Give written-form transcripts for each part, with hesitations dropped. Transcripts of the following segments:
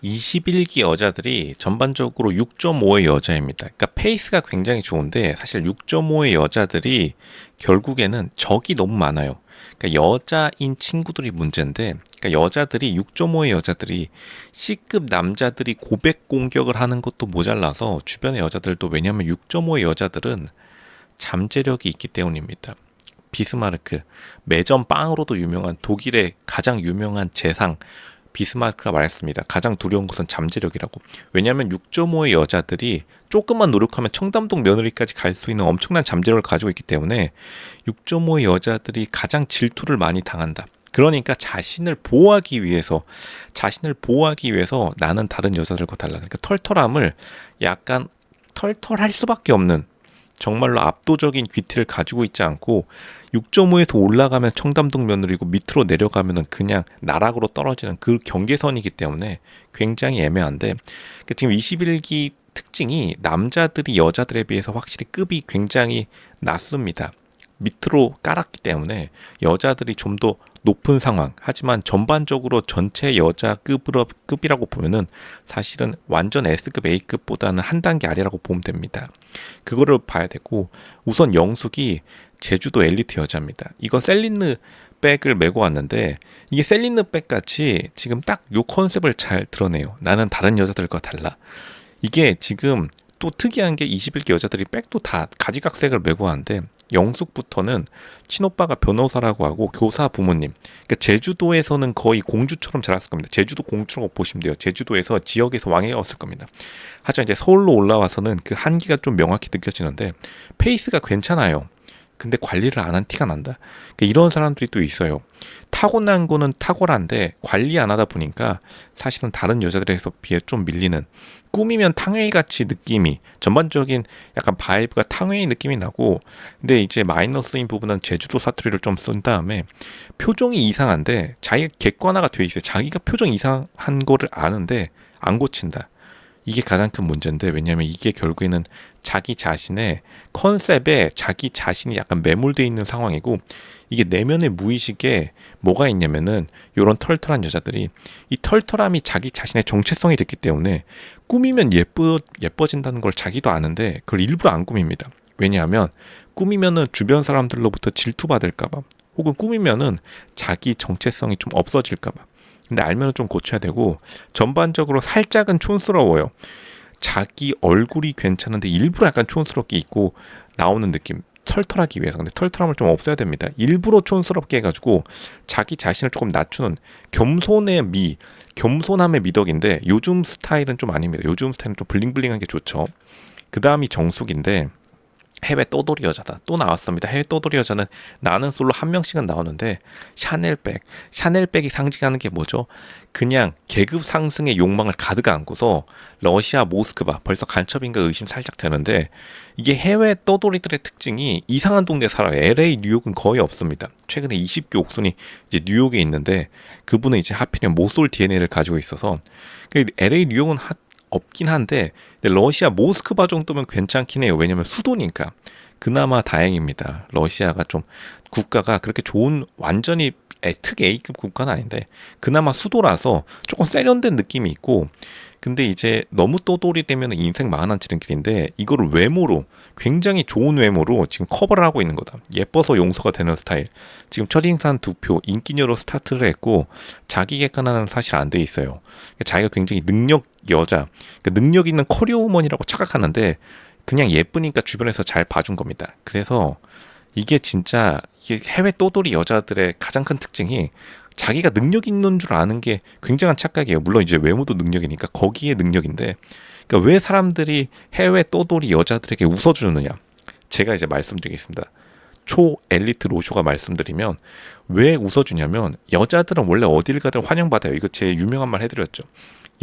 21기 여자들이 전반적으로 6.5의 여자입니다. 그러니까 페이스가 굉장히 좋은데 사실 6.5의 여자들이 결국에는 적이 너무 많아요. 그러니까 여자인 친구들이 문제인데, 그러니까 여자들이 6.5의 여자들이 C급 남자들이 고백 공격을 하는 것도 모자라서 주변의 여자들도, 왜냐하면 6.5의 여자들은 잠재력이 있기 때문입니다. 비스마르크, 매점 빵으로도 유명한 독일의 가장 유명한 재상 비스마르크가 말했습니다. 가장 두려운 것은 잠재력이라고. 왜냐하면 6.5의 여자들이 조금만 노력하면 청담동 며느리까지 갈 수 있는 엄청난 잠재력을 가지고 있기 때문에 6.5의 여자들이 가장 질투를 많이 당한다. 그러니까 자신을 보호하기 위해서 나는 다른 여자들과 달라. 그러니까 털털함을 약간 털털할 수밖에 없는, 정말로 압도적인 귀티를 가지고 있지 않고 6.5에서 올라가면 청담동 며느리고 밑으로 내려가면은 그냥 나락으로 떨어지는 그 경계선이기 때문에 굉장히 애매한데, 지금 21기 특징이 남자들이 여자들에 비해서 확실히 급이 굉장히 낮습니다. 밑으로 깔았기 때문에 여자들이 좀 더 높은 상황, 하지만 전반적으로 전체 여자 급이라고 보면은 사실은 완전 S급 A급보다는 한 단계 아래라고 보면 됩니다. 그거를 봐야 되고, 우선 영숙이 제주도 엘리트 여자입니다. 이거 셀린느 백을 메고 왔는데, 이게 셀린느 백 같이 지금 딱 요 컨셉을 잘 드러내요. 나는 다른 여자들과 달라. 이게 지금 또 특이한 게 21기 여자들이 백도 다 가지각색을 메고 하는데, 영숙부터는 친오빠가 변호사라고 하고 교사 부모님, 그러니까 제주도에서는 거의 공주처럼 자랐을 겁니다. 제주도 공주라고 보시면 돼요. 제주도에서 지역에서 왕이었을 겁니다. 하지만 이제 서울로 올라와서는 그 한계가 좀 명확히 느껴지는데, 페이스가 괜찮아요. 근데 관리를 안 한 티가 난다. 그러니까 이런 사람들이 또 있어요. 타고난 거는 탁월한데 관리 안 하다 보니까 사실은 다른 여자들에서 비해 좀 밀리는, 꾸미면 탕웨이 같이 느낌이, 전반적인 약간 바이브가 탕웨이 느낌이 나고, 근데 이제 마이너스인 부분은 제주도 사투리를 좀 쓴 다음에 표정이 이상한데 자기가 객관화가 돼 있어요. 자기가 표정 이상한 거를 아는데 안 고친다. 이게 가장 큰 문제인데, 왜냐하면 이게 결국에는 자기 자신의 컨셉에 자기 자신이 약간 매몰되어 있는 상황이고, 이게 내면의 무의식에 뭐가 있냐면은 이런 털털한 여자들이, 이 털털함이 자기 자신의 정체성이 됐기 때문에 꾸미면 예뻐진다는 걸 자기도 아는데 그걸 일부러 안 꾸밉니다. 왜냐하면 꾸미면은 주변 사람들로부터 질투받을까봐, 혹은 꾸미면은 자기 정체성이 좀 없어질까봐. 근데 알면은 좀 고쳐야 되고, 전반적으로 살짝은 촌스러워요. 자기 얼굴이 괜찮은데 일부러 약간 촌스럽게 입고 나오는 느낌. 털털하기 위해서. 근데 털털함을 좀 없애야 됩니다. 일부러 촌스럽게 해가지고 자기 자신을 조금 낮추는 겸손함의 미덕인데, 요즘 스타일은 좀 아닙니다. 요즘 스타일은 좀 블링블링한 게 좋죠. 그 다음이 정숙인데, 해외 떠돌이 여자다. 또 나왔습니다. 해외 떠돌이 여자는 나는 솔로 한 명씩은 나오는데, 샤넬백이 상징하는 게 뭐죠? 그냥 계급 상승의 욕망을 가득 안고서 러시아 모스크바, 벌써 간첩인가 의심 살짝 되는데, 이게 해외 떠돌이들의 특징이 이상한 동네 살아요. LA, 뉴욕은 거의 없습니다. 최근에 20기 옥순이 이제 뉴욕에 있는데, 그분은 이제 하필이면 모솔 DNA를 가지고 있어서 LA, 뉴욕은 없긴 한데, 근데 러시아 모스크바 정도면 괜찮긴 해요. 왜냐면 수도니까. 그나마 다행입니다. 러시아가 좀 국가가 그렇게 좋은, 완전히 특 A급 국가는 아닌데 그나마 수도라서 조금 세련된 느낌이 있고, 근데 이제 너무 떠돌이 되면 인생 망하는 길인데, 이거를 외모로, 굉장히 좋은 외모로 지금 커버를 하고 있는 거다. 예뻐서 용서가 되는 스타일. 지금 첫인상 2표 인기녀로 스타트를 했고, 자기 객관화는 사실 안 돼 있어요. 자기가 굉장히 능력 여자, 능력 있는 커리어 우먼이라고 착각하는데 그냥 예쁘니까 주변에서 잘 봐준 겁니다. 그래서 이게 진짜, 이게 해외 떠돌이 여자들의 가장 큰 특징이 자기가 능력 있는 줄 아는 게 굉장한 착각이에요. 물론 이제 외모도 능력이니까 거기에 능력인데, 그러니까 왜 사람들이 해외 떠돌이 여자들에게 웃어주느냐, 제가 이제 말씀드리겠습니다. 초 엘리트 로쇼가 말씀드리면, 왜 웃어주냐면, 여자들은 원래 어딜 가든 환영받아요. 이거 제 유명한 말 해드렸죠.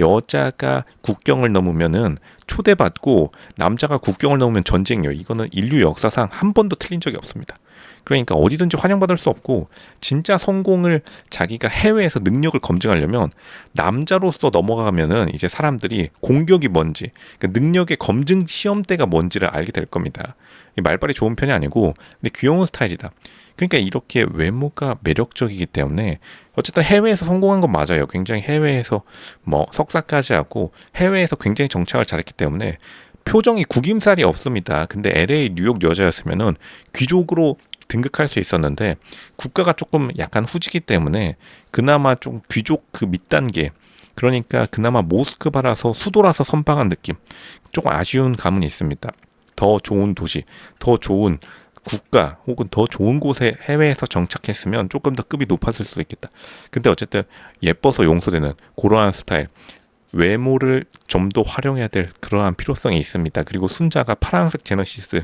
여자가 국경을 넘으면은 초대받고, 남자가 국경을 넘으면 전쟁이에요. 이거는 인류 역사상 한 번도 틀린 적이 없습니다. 그러니까 어디든지 환영받을 수 없고, 진짜 성공을 자기가 해외에서 능력을 검증하려면 남자로서 넘어가면은 이제 사람들이 공격이 뭔지, 그러니까 능력의 검증 시험대가 뭔지를 알게 될 겁니다. 이 말발이 좋은 편이 아니고 근데 귀여운 스타일이다. 그러니까 이렇게 외모가 매력적이기 때문에 어쨌든 해외에서 성공한 건 맞아요. 굉장히 해외에서 뭐 석사까지 하고 해외에서 굉장히 정착을 잘했기 때문에 표정이 구김살이 없습니다. 근데 LA, 뉴욕 여자였으면은 귀족으로 등극할 수 있었는데 국가가 조금 약간 후지기 때문에 그나마 좀 귀족 그 밑단계, 그러니까 그나마 모스크바라서 수도라서 선방한 느낌, 조금 아쉬운 감은 있습니다. 더 좋은 도시, 더 좋은 국가 혹은 더 좋은 곳에 해외에서 정착했으면 조금 더 급이 높았을 수도 있겠다. 근데 어쨌든 예뻐서 용서되는 그러한 스타일, 외모를 좀 더 활용해야 될 그러한 필요성이 있습니다. 그리고 순자가 파란색 제너시스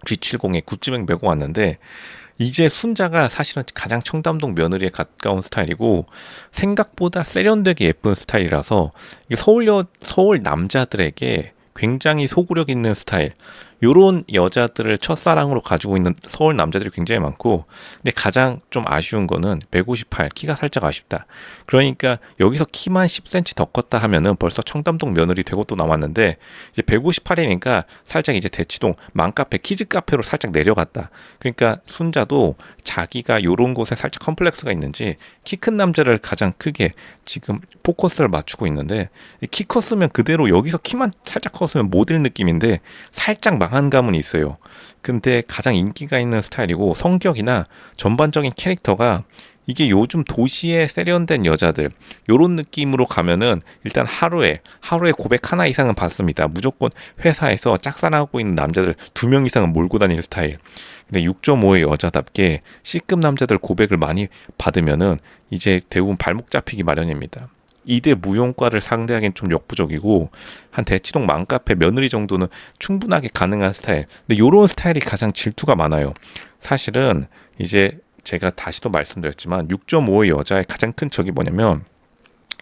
G70에 구찌백 메고 왔는데, 이제 순자가 사실은 가장 청담동 며느리에 가까운 스타일이고 생각보다 세련되게 예쁜 스타일이라서 이게 서울 남자들에게 굉장히 소구력 있는 스타일, 요런 여자들을 첫사랑으로 가지고 있는 서울 남자들이 굉장히 많고, 근데 가장 좀 아쉬운 거는 158, 키가 살짝 아쉽다. 그러니까 여기서 키만 10cm 더 컸다 하면은 벌써 청담동 며느리 되고 또 남았는데, 이제 158이니까 살짝 이제 대치동 맘카페 키즈 카페로 살짝 내려갔다. 그러니까 순자도 자기가 요런 곳에 살짝 컴플렉스가 있는지 키 큰 남자를 가장 크게 지금 포커스를 맞추고 있는데, 키 컸으면 그대로 여기서 키만 살짝 컸으면 모델 느낌인데 살짝 망한 감은 있어요. 근데 가장 인기가 있는 스타일이고 성격이나 전반적인 캐릭터가 이게 요즘 도시에 세련된 여자들 요런 느낌으로 가면은 일단 하루에 고백 하나 이상은 받습니다. 무조건 회사에서 짝사랑하고 있는 남자들 2명 이상은 몰고 다니는 스타일. 근데 6.5의 여자답게 C급 남자들 고백을 많이 받으면은 이제 대부분 발목 잡히기 마련입니다. 이대 무용과를 상대하기엔 좀 역부족이고 한 대치동 맘카페 며느리 정도는 충분하게 가능한 스타일. 근데 요런 스타일이 가장 질투가 많아요. 사실은 이제 제가 다시도 말씀드렸지만 6.5의 여자의 가장 큰 적이 뭐냐면,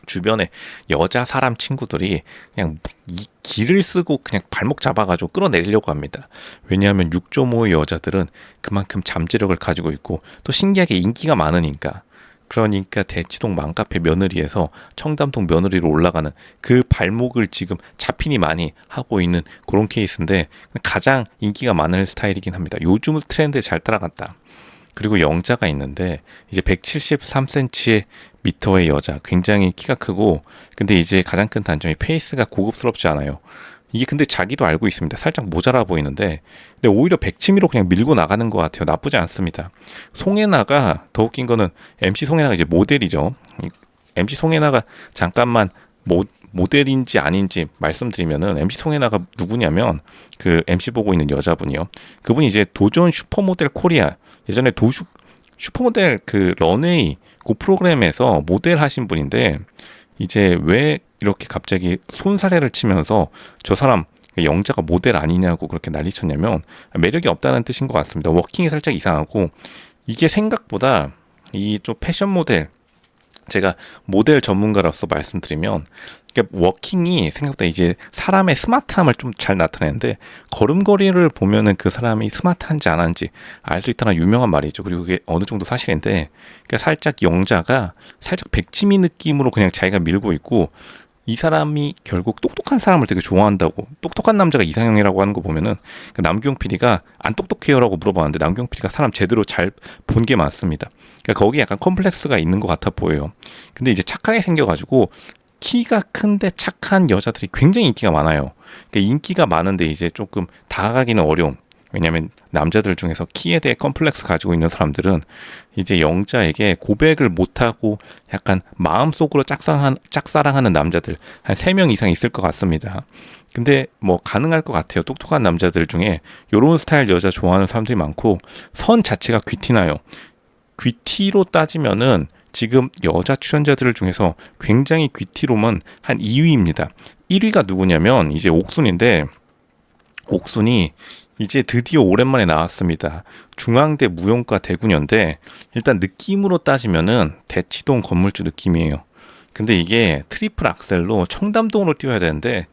주변에 여자 사람 친구들이 그냥 이 기를 쓰고 그냥 발목 잡아가지고 끌어내리려고 합니다. 왜냐하면 6.5의 여자들은 그만큼 잠재력을 가지고 있고 또 신기하게 인기가 많으니까. 그러니까 대치동 맘카페 며느리에서 청담동 며느리로 올라가는 그 발목을 지금 자핀이 많이 하고 있는 그런 케이스인데, 가장 인기가 많은 스타일이긴 합니다. 요즘 트렌드에 잘 따라갔다. 그리고 영자가 있는데 이제 173cm의 미터의 여자, 굉장히 키가 크고, 근데 이제 가장 큰 단점이 페이스가 고급스럽지 않아요. 이게 근데 자기도 알고 있습니다. 살짝 모자라 보이는데, 근데 오히려 백치미로 그냥 밀고 나가는 것 같아요. 나쁘지 않습니다. 송혜나가 더 웃긴 거는, MC 송혜나가 이제 모델이죠. MC 송혜나가 잠깐만 모델인지 아닌지 말씀드리면은, MC 송혜나가 누구냐면 그 MC 보고 있는 여자분이요. 그분이 이제 도전 슈퍼모델 코리아, 예전에 슈퍼모델 그 런웨이 그 프로그램에서 모델 하신 분인데, 이제 왜 이렇게 갑자기 손사래를 치면서 저 사람 영자가 모델 아니냐고 그렇게 난리쳤냐면, 매력이 없다는 뜻인 것 같습니다. 워킹이 살짝 이상하고, 이게 생각보다 이 좀 패션 모델, 제가 모델 전문가로서 말씀드리면, 그러니까 워킹이 생각보다 이제 사람의 스마트함을 좀 잘 나타내는데, 걸음걸이를 보면은 그 사람이 스마트한지 안 한지 알 수 있다는 유명한 말이죠. 그리고 그게 어느 정도 사실인데, 그러니까 살짝 영자가 살짝 백치미 느낌으로 그냥 자기가 밀고 있고, 이 사람이 결국 똑똑한 사람을 되게 좋아한다고, 똑똑한 남자가 이상형이라고 하는 거 보면은 남규영 PD가 안 똑똑해요라고 물어봤는데 남규영 PD가 사람 제대로 잘 본 게 많습니다. 그러니까 거기에 약간 컴플렉스가 있는 것 같아 보여요. 근데 이제 착하게 생겨가지고 키가 큰데 착한 여자들이 굉장히 인기가 많아요. 그러니까 인기가 많은데 이제 조금 다가가기는 어려움. 왜냐하면 남자들 중에서 키에 대해 컴플렉스 가지고 있는 사람들은 이제 영자에게 고백을 못하고 약간 마음속으로 짝사랑하는 남자들 한 3명 이상 있을 것 같습니다. 근데 뭐 가능할 것 같아요. 똑똑한 남자들 중에 요런 스타일 여자 좋아하는 사람들이 많고, 선 자체가 귀티나요. 귀티로 따지면은 지금 여자 출연자들 중에서 굉장히 귀티로만 한 2위입니다. 1위가 누구냐면 이제 옥순인데, 옥순이 이제 드디어 오랜만에 나왔습니다. 중앙대 무용과 대구년대, 일단 느낌으로 따지면은 대치동 건물주 느낌이에요. 근데 이게 트리플 악셀로 청담동으로 뛰어야 되는데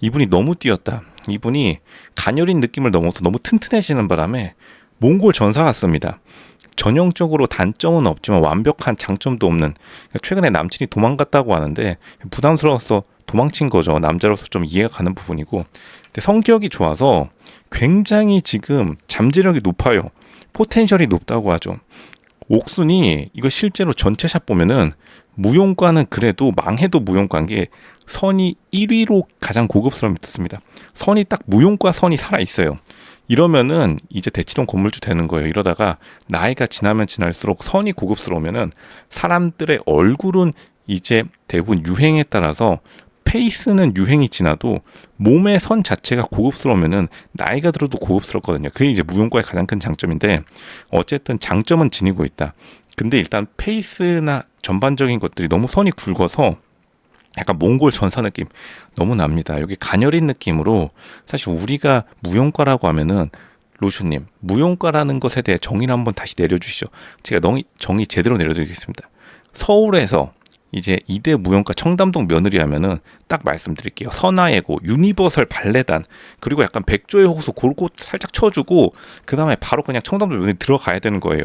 이분이 너무 뛰었다. 이분이 가녀린 느낌을 넘어서 너무 튼튼해지는 바람에 몽골 전사 같습니다. 전형적으로 단점은 없지만 완벽한 장점도 없는, 최근에 남친이 도망갔다고 하는데 부담스러워서 도망친 거죠. 남자로서 좀 이해가 가는 부분이고, 근데 성격이 좋아서 굉장히 지금 잠재력이 높아요. 포텐셜이 높다고 하죠. 옥순이 이거 실제로 전체 샷 보면은 무용과는 그래도 망해도 무용과인 게 선이 1위로 가장 고급스럽습니다. 선이 딱 무용과 선이 살아 있어요. 이러면은 이제 대치동 건물주 되는 거예요. 이러다가 나이가 지나면 지날수록 선이 고급스러우면은 사람들의 얼굴은 이제 대부분 유행에 따라서 페이스는 유행이 지나도 몸의 선 자체가 고급스러우면은 나이가 들어도 고급스럽거든요. 그게 이제 무용과의 가장 큰 장점인데, 어쨌든 장점은 지니고 있다. 근데 일단 페이스나 전반적인 것들이 너무 선이 굵어서 약간 몽골 전사 느낌 너무 납니다. 여기 가녀린 느낌으로, 사실 우리가 무용과라고 하면은, 로션님 무용과라는 것에 대해 정의를 한번 다시 내려주시죠. 제가 정의 제대로 내려드리겠습니다. 서울에서 이제 이대 무용과 청담동 며느리 하면은 딱 말씀드릴게요. 선화예고, 유니버설 발레단, 그리고 약간 백조의 호수 골고 살짝 쳐주고 그 다음에 바로 그냥 청담동 며느리 들어가야 되는 거예요.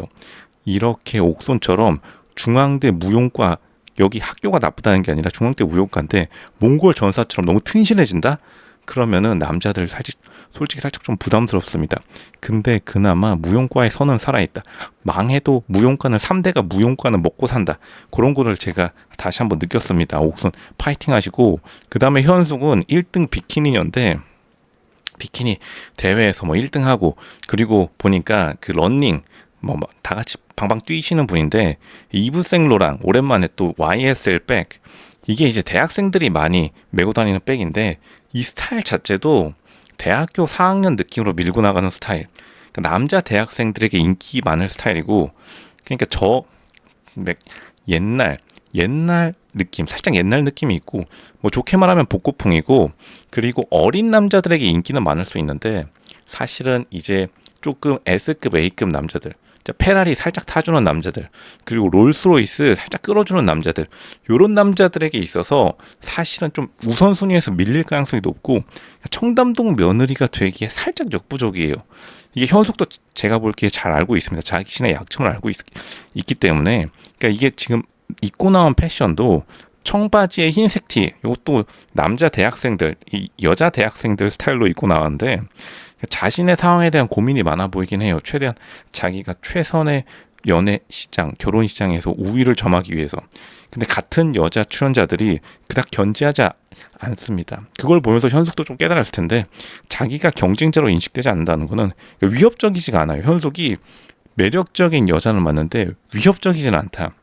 이렇게 옥손처럼 중앙대 무용과, 여기 학교가 나쁘다는 게 아니라 중앙대 무용과인데 몽골 전사처럼 너무 튼실해진다? 그러면은 남자들 솔직히 살짝 좀 부담스럽습니다. 근데 그나마 무용과의 선은 살아있다. 망해도 무용과는 3대가 무용과는 먹고 산다. 그런 거를 제가 다시 한번 느꼈습니다. 옥손 파이팅 하시고, 그 다음에 현숙은 1등 비키니였는데 비키니 대회에서 뭐 1등 하고, 그리고 보니까 그 런닝 뭐 다 같이 방방 뛰시는 분인데, 이브 생로랑 오랜만에 또 YSL 백, 이게 이제 대학생들이 많이 메고 다니는 백인데 이 스타일 자체도 대학교 4학년 느낌으로 밀고 나가는 스타일, 그러니까 남자 대학생들에게 인기 많은 스타일이고, 그러니까 옛날 느낌, 살짝 옛날 느낌이 있고, 뭐 좋게 말하면 복고풍이고, 그리고 어린 남자들에게 인기는 많을 수 있는데 사실은 이제 조금 S급 A급 남자들, 페라리 살짝 타주는 남자들, 그리고 롤스로이스 살짝 끌어주는 남자들, 요런 남자들에게 있어서 사실은 좀 우선순위에서 밀릴 가능성이 높고, 청담동 며느리가 되기에 살짝 역부족이에요. 이게 현숙도 제가 볼기에 잘 알고 있습니다. 자기 신의 약점을 알고 있기 때문에. 그러니까 이게 지금 입고 나온 패션도 청바지에 흰색 티, 이것도 남자 대학생들, 여자 대학생들 스타일로 입고 나왔는데 자신의 상황에 대한 고민이 많아 보이긴 해요. 최대한 자기가 최선의 연애 시장, 결혼 시장에서 우위를 점하기 위해서. 근데 같은 여자 출연자들이 그닥 견제하지 않습니다. 그걸 보면서 현숙도 좀 깨달았을 텐데, 자기가 경쟁자로 인식되지 않는다는 거는 위협적이지가 않아요. 현숙이 매력적인 여자는 맞는데 위협적이진 않다.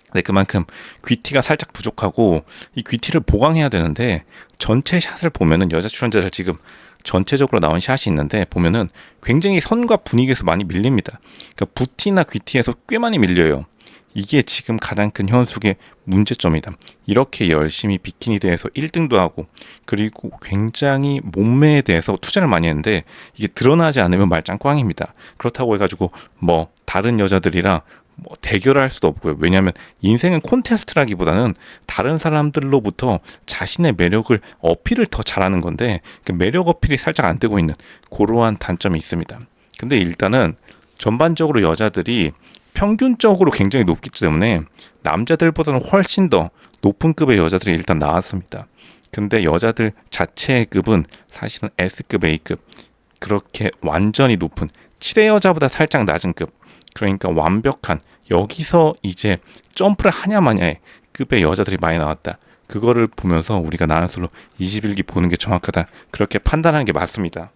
근데 그만큼 귀티가 살짝 부족하고, 이 귀티를 보강해야 되는데, 전체 샷을 보면은 여자 출연자들 지금 전체적으로 나온 샷이 있는데 보면은 굉장히 선과 분위기에서 많이 밀립니다. 그러니까 부티나 귀티에서 꽤 많이 밀려요. 이게 지금 가장 큰 현숙의 문제점이다. 이렇게 열심히 비키니 대회에서 1등도 하고, 그리고 굉장히 몸매에 대해서 투자를 많이 했는데 이게 드러나지 않으면 말짱 꽝입니다. 그렇다고 해가지고 뭐 다른 여자들이랑 뭐 대결할 수도 없고요. 왜냐하면 인생은 콘테스트라기보다는 다른 사람들로부터 자신의 매력을 어필을 더 잘하는 건데, 그 매력 어필이 살짝 안 되고 있는 그러한 단점이 있습니다. 근데 일단은 전반적으로 여자들이 평균적으로 굉장히 높기 때문에 남자들보다는 훨씬 더 높은 급의 여자들이 일단 나왔습니다. 근데 여자들 자체의 급은 사실은 S급, A급, 그렇게 완전히 높은 7회 여자보다 살짝 낮은 급, 그러니까 완벽한, 여기서 이제 점프를 하냐 마냐의 급의 여자들이 많이 나왔다. 그거를 보면서 우리가 나는솔로 21기 보는 게 정확하다, 그렇게 판단하는 게 맞습니다.